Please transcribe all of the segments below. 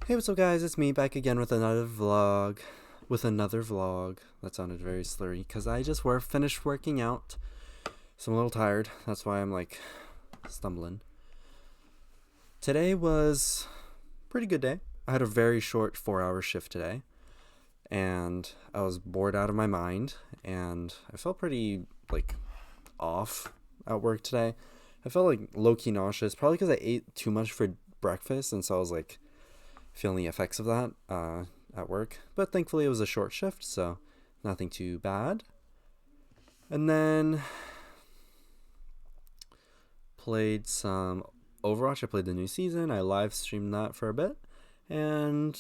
Hey, what's up, guys? It's me back again with another vlog. That sounded very slurry because I just finished working out, so I'm a little tired. That's why I'm like stumbling. Today was a pretty good day. I had a very short 4-hour shift today, and I was bored out of my mind, and I felt pretty like off at work today. I felt like low-key nauseous, probably because I ate too much for breakfast, and so I was like feeling the effects of that at work. But thankfully, it was a short shift, so nothing too bad. And then played some Overwatch. I played the new season. I live streamed that for a bit, and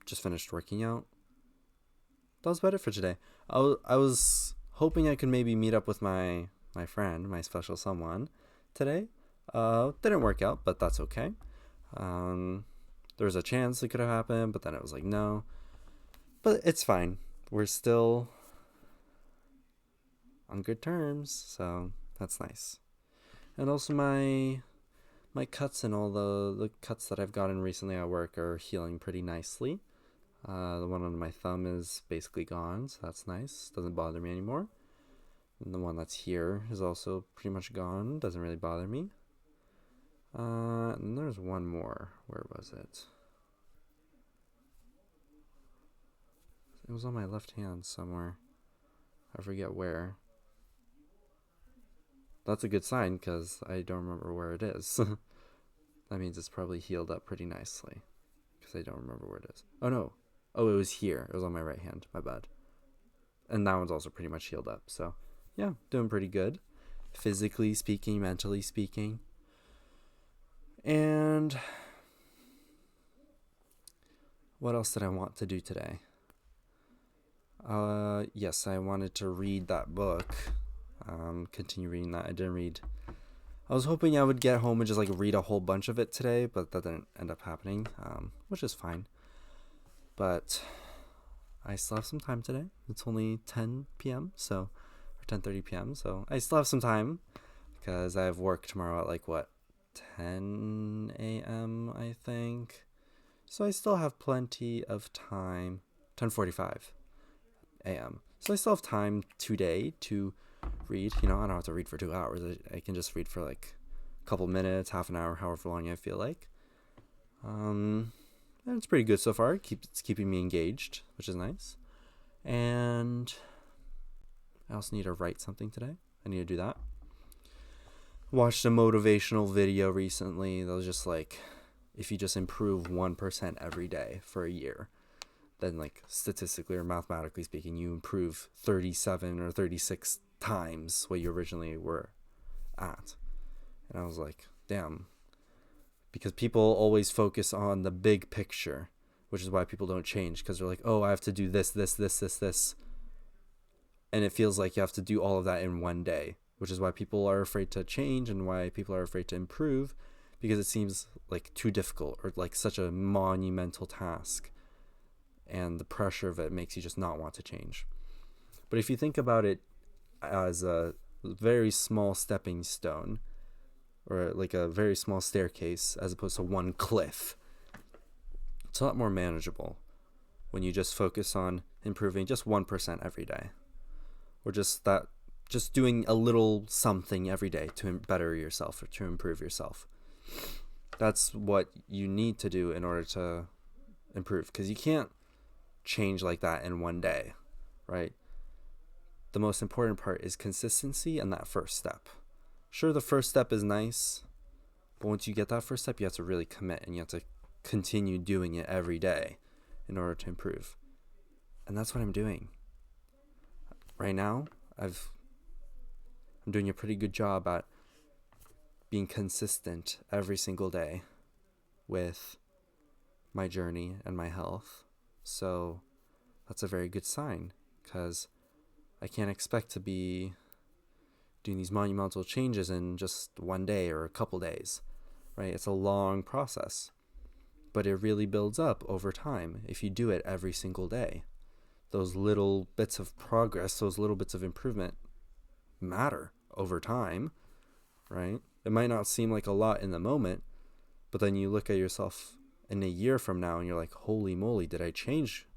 just finished working out. That was about it for today. I was hoping I could maybe meet up with my friend, my special someone, today. Didn't work out, but that's okay. There was a chance it could have happened, but then it was like, no. But it's fine. We're still on good terms, so that's nice. And also my cuts and all the cuts that I've gotten recently at work are healing pretty nicely. The one on my thumb is basically gone, so that's nice. Doesn't bother me anymore. And the one that's here is also pretty much gone. Doesn't really bother me. And there's one more. Where was it? It was on my left hand somewhere. I forget where. That's a good sign because I don't remember where it is. That means it's probably healed up pretty nicely because I don't remember where it is. Oh no. Oh, it was here. It was on my right hand. My bad. And that one's also pretty much healed up. So, yeah, doing pretty good. Physically speaking, mentally speaking. And what else did I want to do today? Yes, I wanted to read that book. Continue reading that. I didn't read. I was hoping I would get home and just like read a whole bunch of it today, but that didn't end up happening, which is fine. But I still have some time today. It's only 10 p.m. or 10:30 p.m. So I still have some time because I have work tomorrow at like 10 a.m. I think. So I still have plenty of time. 10:45 a.m. So I still have time today to read. I don't have to read for 2 hours. I can just read for like a couple minutes, half an hour, however long I feel like. And it's pretty good so far. It's keeping me engaged, which is nice. And I also need to write something today. I need to do that. Watched a motivational video recently that was just like, if you just improve 1% every day for a year, then like statistically or mathematically speaking, you improve 37 or 36 times what you originally were at. And I was like, damn. Because people always focus on the big picture, which is why people don't change, because they're like, oh, I have to do this. And it feels like you have to do all of that in one day, which is why people are afraid to change and why people are afraid to improve, because it seems like too difficult or like such a monumental task. And the pressure of it makes you just not want to change. But if you think about it as a very small stepping stone, or like a very small staircase as opposed to one cliff, it's a lot more manageable when you just focus on improving just 1% every day, or just doing a little something every day to better yourself or to improve yourself. That's what you need to do in order to improve, because you can't change like that in one day, right? The most important part is consistency and that first step. Sure, the first step is nice, but once you get that first step, you have to really commit and you have to continue doing it every day in order to improve. And that's what I'm doing. Right now, I'm doing a pretty good job at being consistent every single day with my journey and my health. So that's a very good sign, because I can't expect to be doing these monumental changes in just one day or a couple days, right? It's a long process, but it really builds up over time if you do it every single day. Those little bits of progress, those little bits of improvement matter over time, right? It might not seem like a lot in the moment, but then you look at yourself in a year from now and you're like, holy moly, did I change?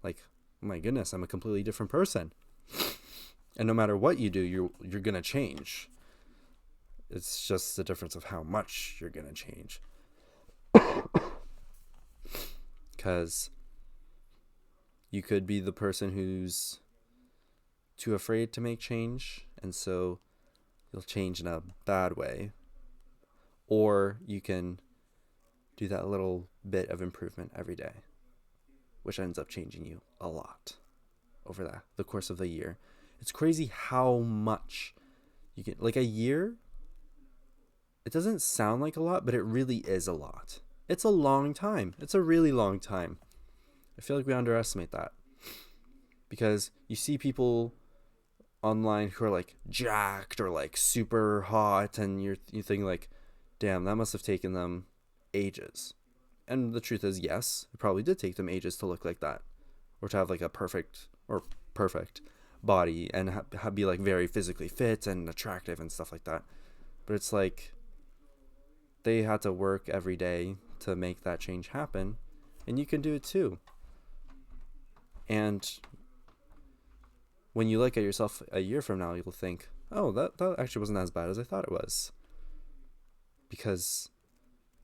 Like, oh my goodness, I'm a completely different person. And no matter what you do, you're going to change. It's just the difference of how much you're going to change. Because you could be the person who's too afraid to make change, and so you'll change in a bad way. Or you can do that little bit of improvement every day, which ends up changing you a lot over the course of the year. It's crazy how much you can, like a year, it doesn't sound like a lot, but it really is a lot. It's a long time. It's a really long time. I feel like we underestimate that. Because you see people online who are like jacked or like super hot, and you think like, damn, that must have taken them ages. And the truth is, yes, it probably did take them ages to look like that, or to have like a perfect body and be like very physically fit and attractive and stuff like that. But it's like they had to work every day to make that change happen, and you can do it too. And when you look at yourself a year from now, you'll think, oh, that actually wasn't as bad as I thought it was. Because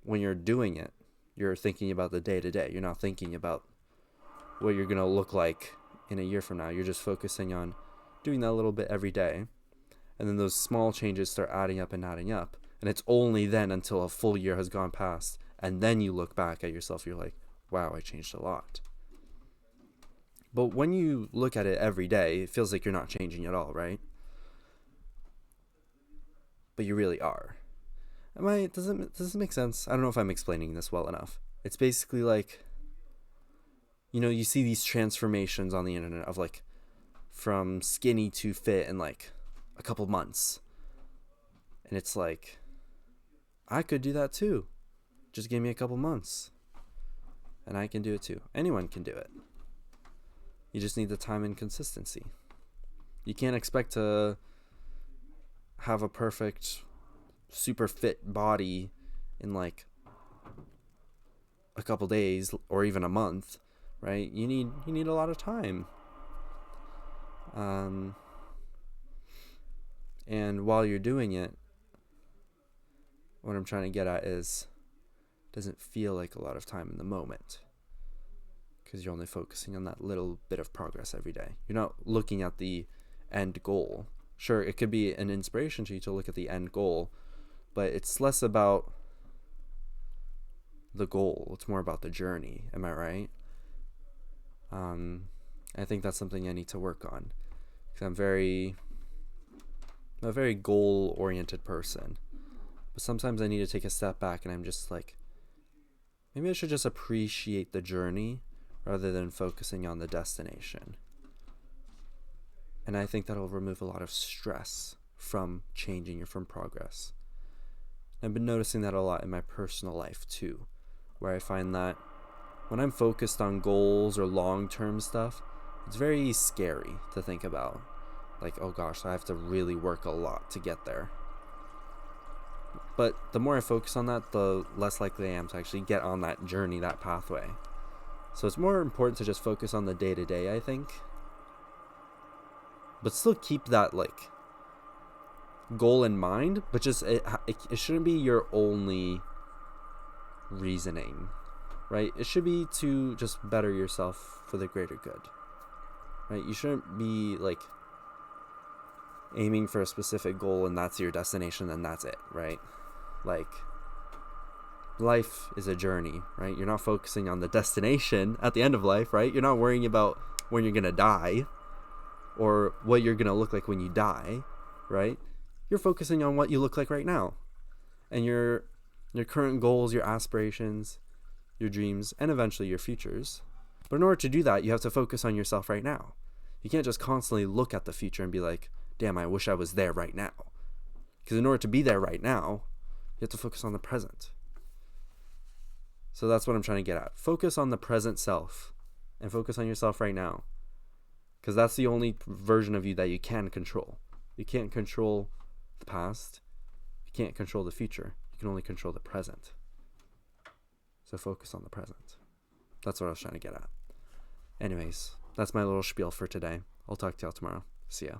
when you're doing it, you're thinking about the day-to-day. You're not thinking about what you're going to look like in a year from now. You're just focusing on doing that a little bit every day. And then those small changes start adding up and adding up. And it's only then, until a full year has gone past, and then you look back at yourself, you're like, wow, I changed a lot. But when you look at it every day, it feels like you're not changing at all, right? But you really are. Does this make sense? I don't know if I'm explaining this well enough. It's basically like, you see these transformations on the internet of like from skinny to fit in like a couple months. And it's like, I could do that too. Just give me a couple months. And I can do it too. Anyone can do it. You just need the time and consistency. You can't expect to have a perfect, super fit body in like a couple days or even a month, right? You need a lot of time. And while you're doing it, what I'm trying to get at is, it doesn't feel like a lot of time in the moment, because you're only focusing on that little bit of progress every day. You're not looking at the end goal. Sure, it could be an inspiration to you to look at the end goal, but it's less about the goal. It's more about the journey. Am I right? I think that's something I need to work on, because I'm a very goal-oriented person. But sometimes I need to take a step back, and I'm just like, maybe I should just appreciate the journey rather than focusing on the destination. And I think that'll remove a lot of stress from changing or from progress. I've been noticing that a lot in my personal life too, where I find that when I'm focused on goals or long-term stuff, it's very scary to think about. Like, oh gosh, I have to really work a lot to get there. But the more I focus on that, the less likely I am to actually get on that journey, that pathway. So it's more important to just focus on the day-to-day, I think. But still keep that, like, goal in mind, but just it shouldn't be your only reasoning, right? It should be to just better yourself for the greater good, right? You shouldn't be, like, aiming for a specific goal and that's your destination and that's it, right? Like, life is a journey, right? You're not focusing on the destination at the end of life, right? You're not worrying about when you're gonna die or what you're gonna look like when you die, right? You're focusing on what you look like right now, and your current goals, your aspirations, your dreams, and eventually your futures. But in order to do that, you have to focus on yourself right now. You can't just constantly look at the future and be like, damn, I wish I was there right now. Because in order to be there right now, you have to focus on the present. So that's what I'm trying to get at. Focus on the present self and focus on yourself right now. Because that's the only version of you that you can control. You can't control the past. You can't control the future. You can only control the present. So focus on the present. That's what I was trying to get at. Anyways, that's my little spiel for today. I'll talk to y'all tomorrow. See ya.